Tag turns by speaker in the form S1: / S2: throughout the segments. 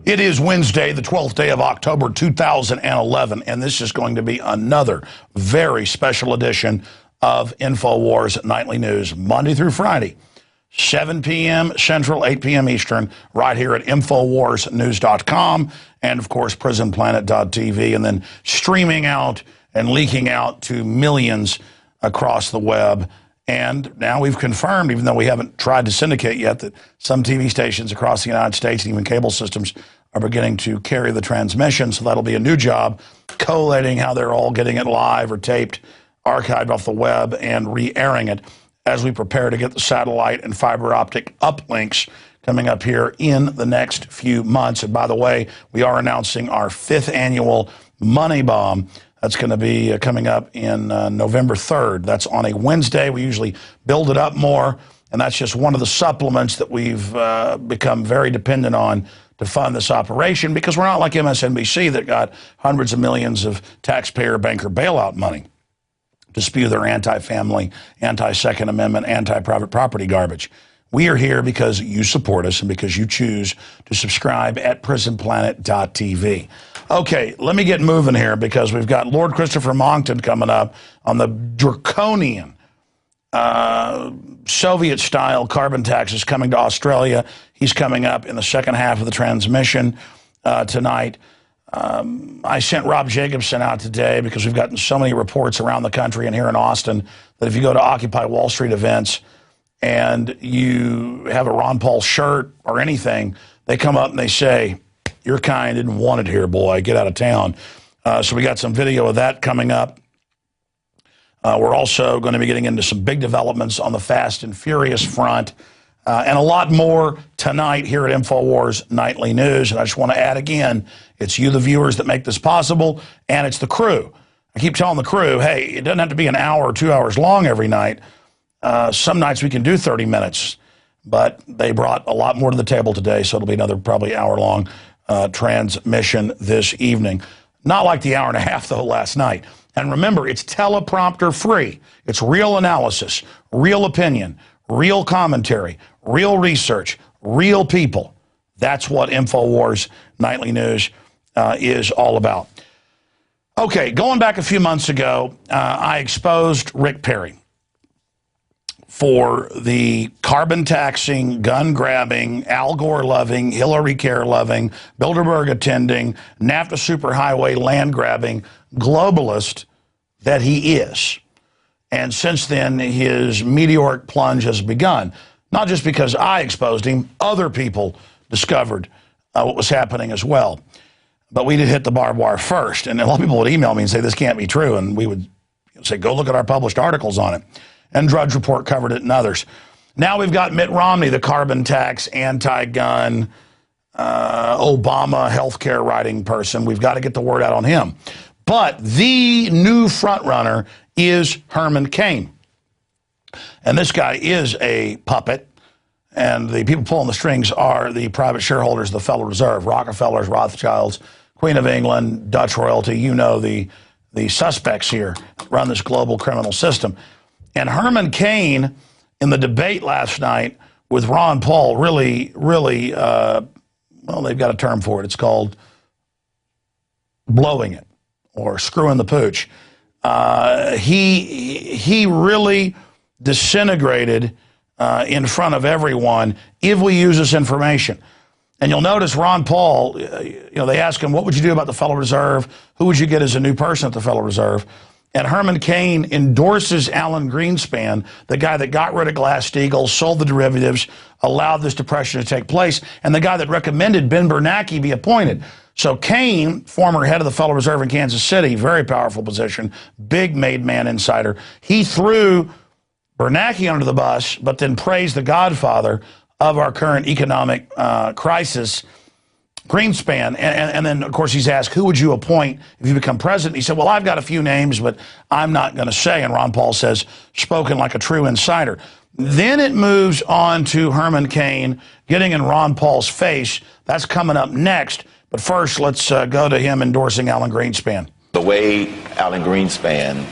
S1: It is Wednesday, the 12th day of October, 2011, and this is going to be another very special edition of Infowars Nightly News, Monday through Friday, 7 p.m. Central, 8 p.m. Eastern, right here at InfowarsNews.com and, of course, PrisonPlanet.tv, and then streaming out and leaking out to millions across the web. And now we've confirmed, even though we haven't tried to syndicate yet, that some TV stations across the United States and even cable systems are beginning to carry the transmission. So that'll be a new job, collating how they're all getting it live or taped, archived off the web, and re-airing it as we prepare to get the satellite and fiber optic uplinks coming up here in the next few months. And by the way, we are announcing our 5th annual Money Bomb. That's going to be coming up in November 3rd. That's on a Wednesday. We usually build it up more, and that's just one of the supplements that we've become very dependent on to fund this operation, because we're not like MSNBC that got hundreds of millions of taxpayer banker bailout money to spew their anti-family, anti-Second Amendment, anti-private property garbage. We are here because you support us and because you choose to subscribe at PrisonPlanet.tv. Okay, let me get moving here, because we've got Lord Christopher Monckton coming up on the draconian Soviet-style carbon taxes coming to Australia. He's coming up in the second half of the transmission tonight. I sent Rob Jacobson out today because we've gotten so many reports around the country and here in Austin that if you go to Occupy Wall Street events and you have a Ron Paul shirt or anything, they come up and they say, "Your kind didn't want it here, boy. Get out of town." So we got some video of that coming up. We're also going to be getting into some big developments on the Fast and Furious front, and a lot more tonight here at Infowars Nightly News. And I just want to add again, it's you, the viewers, that make this possible, and it's the crew. I keep telling the crew, hey, it doesn't have to be an hour or 2 hours long every night. Some nights we can do 30 minutes, but they brought a lot more to the table today, so it'll be another probably hour-long transmission this evening. Not like the hour and a half, though, last night. And remember, it's teleprompter free. It's real analysis, real opinion, real commentary, real research, real people. That's what Infowars Nightly News is all about. Okay, going back a few months ago, I exposed Rick Perry for the carbon taxing, gun grabbing, Al Gore loving, Hillary Care loving, Bilderberg attending, NAFTA superhighway land grabbing globalist that he is. And since then, his meteoric plunge has begun. Not just because I exposed him, other people discovered what was happening as well. But we did hit the barbed wire first. And a lot of people would email me and say, this can't be true. And we would say, go look at our published articles on it. And Drudge Report covered it and others. Now we've got Mitt Romney, the carbon tax, anti-gun, Obama healthcare writing person. We've got to get the word out on him. But the new frontrunner is Herman Cain. And this guy is a puppet. And the people pulling the strings are the private shareholders of the Federal Reserve, Rockefellers, Rothschilds, Queen of England, Dutch royalty. You know the suspects here run this global criminal system. And Herman Cain, in the debate last night with Ron Paul, really, well, they've got a term for it. It's called blowing it or screwing the pooch. He really disintegrated in front of everyone if we use this information. And you'll notice Ron Paul, they ask him, what would you do about the Federal Reserve? Who would you get as a new person at the Federal Reserve? And Herman Cain endorses Alan Greenspan, the guy that got rid of Glass-Steagall, sold the derivatives, allowed this depression to take place, and the guy that recommended Ben Bernanke be appointed. So Cain, former head of the Federal Reserve in Kansas City, very powerful position, big made man insider, he threw Bernanke under the bus, but then praised the godfather of our current economic crisis, Greenspan, and then, of course, he's asked, who would you appoint if you become president? He said, well, I've got a few names, but I'm not going to say. And Ron Paul says, spoken like a true insider. Then it moves on to Herman Cain getting in Ron Paul's face. That's coming up next. But first, let's go to him endorsing Alan Greenspan.
S2: The way Alan Greenspan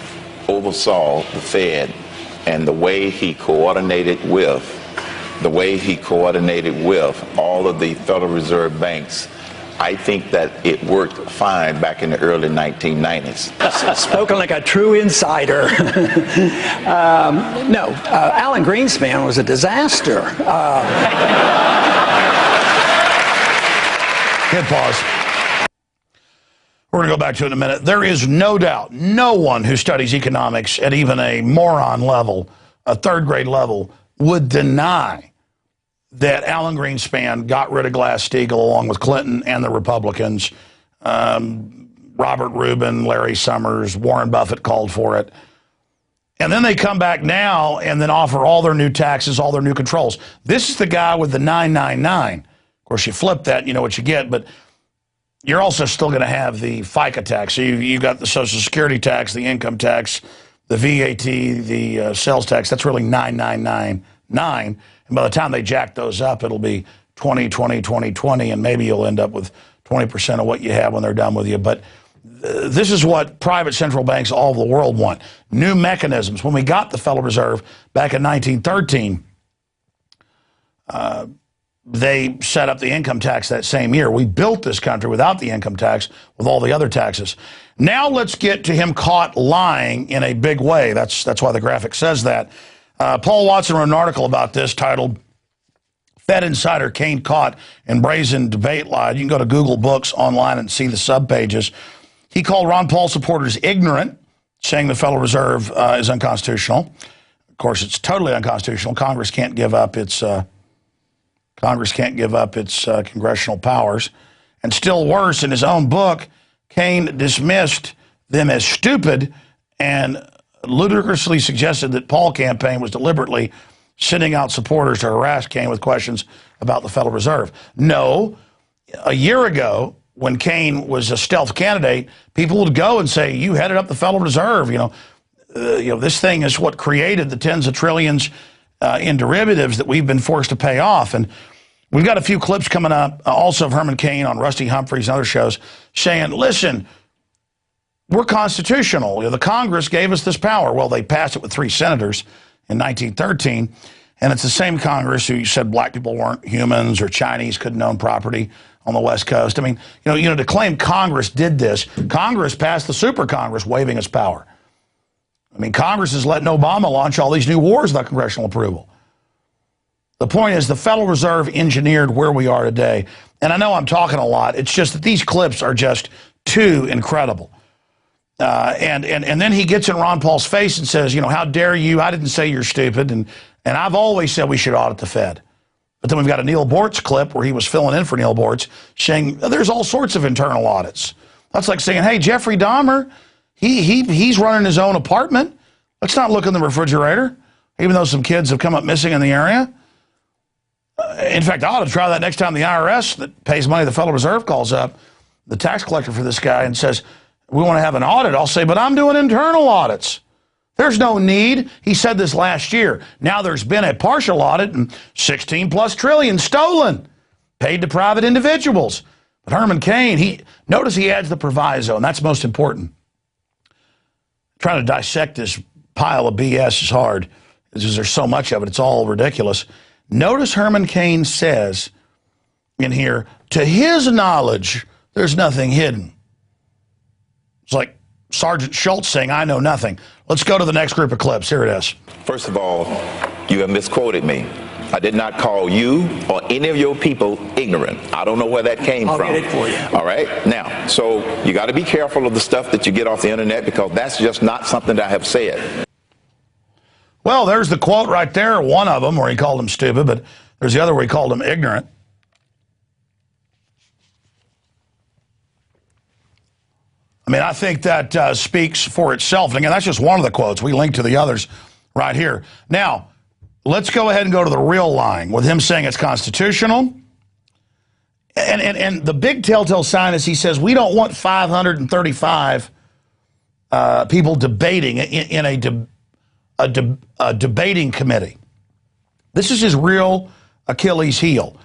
S2: oversaw the Fed and the way he coordinated with all of the Federal Reserve banks I think that it worked fine back in the early 1990s.
S3: Spoken like a true insider. No, Alan Greenspan was a disaster.
S1: Hit pause. We're going to go back to it in a minute. There is no doubt, no one who studies economics at even a moron level, a third grade level, would deny that Alan Greenspan got rid of Glass-Steagall along with Clinton and the Republicans. Robert Rubin, Larry Summers, Warren Buffett called for it. And then they come back now and then offer all their new taxes, all their new controls. This is the guy with the 999. Of course, you flip that, you know what you get, but you're also still going to have the FICA tax. So you got the Social Security tax, the income tax, the VAT, the sales tax. That's really 999. And by the time they jack those up, it'll be 20, 20, 20, 20, and maybe you'll end up with 20% of what you have when they're done with you. But this is what private central banks all over the world want. New mechanisms. When we got the Federal Reserve back in 1913, they set up the income tax that same year. We built this country without the income tax, with all the other taxes. Now let's get to him caught lying in a big way. That's why the graphic says that. Paul Watson wrote an article about this titled, Fed Insider Kane Caught in Brazen Debate Lie. You can go to Google Books online and see the subpages. He called Ron Paul supporters ignorant, saying the Federal Reserve is unconstitutional. Of course, it's totally unconstitutional. Congress can't give up its congressional powers. And still worse, in his own book, Kane dismissed them as stupid and ludicrously suggested that Paul campaign was deliberately sending out supporters to harass Kane with questions about the Federal Reserve. No, a year ago, when Kane was a stealth candidate, people would go and say, you headed up the Federal Reserve. This thing is what created the tens of trillions in derivatives that we've been forced to pay off. And we've got a few clips coming up, also of Herman Cain on Rusty Humphreys and other shows, saying, listen, we're constitutional. The Congress gave us this power. Well, they passed it with 3 senators in 1913, and it's the same Congress who said black people weren't humans or Chinese couldn't own property on the West Coast. I mean, to claim Congress did this, Congress passed the Super Congress waiving its power. I mean, Congress has letting Obama launch all these new wars without congressional approval. The point is the Federal Reserve engineered where we are today. And I know I'm talking a lot. It's just that these clips are just too incredible. And then he gets in Ron Paul's face and says, how dare you? I didn't say you're stupid. And I've always said we should audit the Fed. But then we've got a Neil Bortz clip where he was filling in for Neil Bortz saying there's all sorts of internal audits. That's like saying, hey, Jeffrey Dahmer, he's running his own apartment. Let's not look in the refrigerator, even though some kids have come up missing in the area. In fact, I ought to try that next time the IRS that pays money to the Federal Reserve calls up the tax collector for this guy and says, we want to have an audit. I'll say, but I'm doing internal audits. There's no need. He said this last year. Now there's been a partial audit and 16+ trillion stolen, paid to private individuals. But Herman Cain, notice he adds the proviso, and that's most important. Trying to dissect this pile of BS is hard because there's so much of it. It's all ridiculous. Notice Herman Cain says in here, to his knowledge, there's nothing hidden. It's like Sergeant Schultz saying, I know nothing. Let's go to the next group of clips. Here it is.
S2: First of all, you have misquoted me. I did not call you or any of your people ignorant. I don't know where that came from.
S3: I'll get it for you.
S2: All right? Now, so you got to be careful of the stuff that you get off the internet because that's just not something that I have said.
S1: Well, there's the quote right there, one of them where he called him stupid, but there's the other where he called him ignorant. I mean, I think that speaks for itself. And again, that's just one of the quotes. We link to the others right here. Now, let's go ahead and go to the real lying with him saying it's constitutional. And the big telltale sign is he says we don't want 535 people debating in a debating committee. This is his real Achilles heel,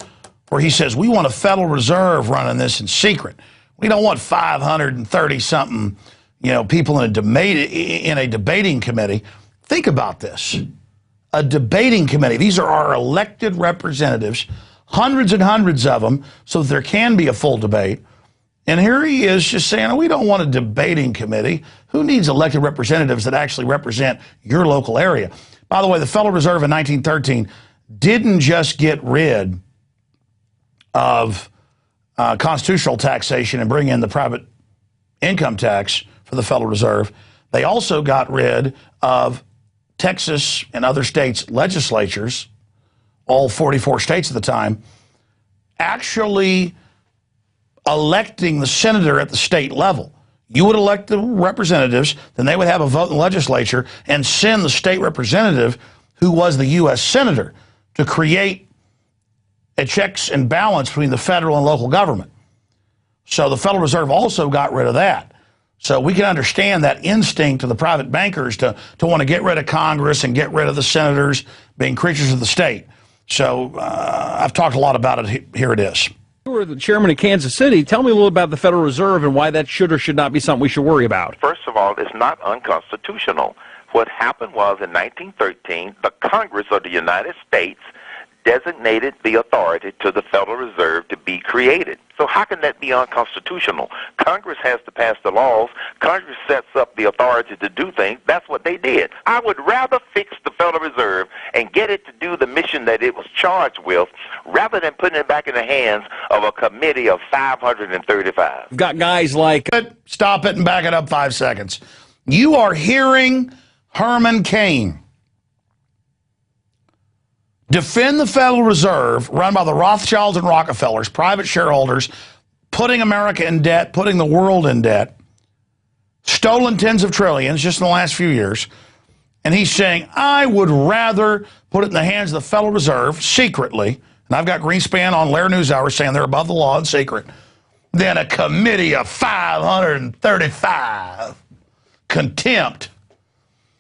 S1: where he says we want a Federal Reserve running this in secret. We don't want 530-something, people in a debating committee. Think about this. A debating committee. These are our elected representatives, hundreds and hundreds of them, so that there can be a full debate. And here he is just saying, oh, we don't want a debating committee. Who needs elected representatives that actually represent your local area? By the way, the Federal Reserve in 1913 didn't just get rid of constitutional taxation and bring in the private income tax for the Federal Reserve. They also got rid of Texas and other states' legislatures, all 44 states at the time, actually electing the senator at the state level. You would elect the representatives, then they would have a vote in the legislature and send the state representative, who was the U.S. senator, to create a checks and balance between the federal and local government. So the Federal Reserve also got rid of that. So we can understand that instinct of the private bankers to want to get rid of Congress and get rid of the senators being creatures of the state. So I've talked a lot about it. Here it is.
S4: You were the chairman of Kansas City. Tell me a little about the Federal Reserve and why that should or should not be something we should worry about.
S2: First of all, it's not unconstitutional. What happened was in 1913, the Congress of the United States designated the authority to the Federal Reserve to be created. So how can that be unconstitutional? Congress has to pass the laws. Congress sets up the authority to do things. That's what they did. I would rather fix the Federal Reserve and get it to do the mission that it was charged with rather than putting it back in the hands of a committee of 535.
S4: We've got guys like...
S1: Stop it and back it up 5 seconds. You are hearing Herman Cain defend the Federal Reserve run by the Rothschilds and Rockefellers, private shareholders, putting America in debt, putting the world in debt, stolen tens of trillions just in the last few years. And he's saying, I would rather put it in the hands of the Federal Reserve secretly, and I've got Greenspan on Lair NewsHour saying they're above the law and secret, than a committee of 535. Contempt.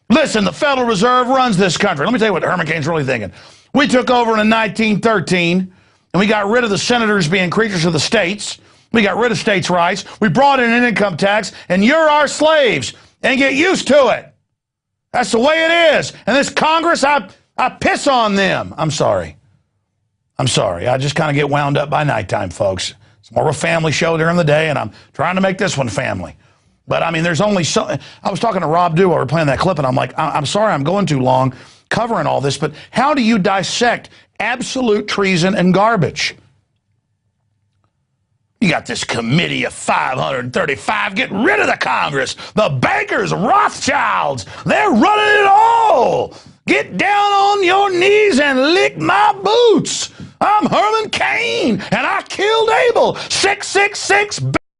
S1: Listen, the Federal Reserve runs this country. Let me tell you what Herman Cain's really thinking. We took over in 1913, and we got rid of the senators being creatures of the states. We got rid of states' rights. We brought in an income tax, and you're our slaves, and get used to it. That's the way it is. And this Congress, I piss on them. I'm sorry. I just kind of get wound up by nighttime, folks. It's more of a family show during the day, and I'm trying to make this one family. But, I mean, there's only so... I was talking to Rob Dew while we were playing that clip, and I'm like, I'm sorry I'm going too long covering all this, but how do you dissect absolute treason and garbage? You got this committee of 535. Get rid of the Congress. The bankers, Rothschilds, they're running it all. Get down on your knees and lick my boots. I'm Herman Cain, and I killed Abel. 666.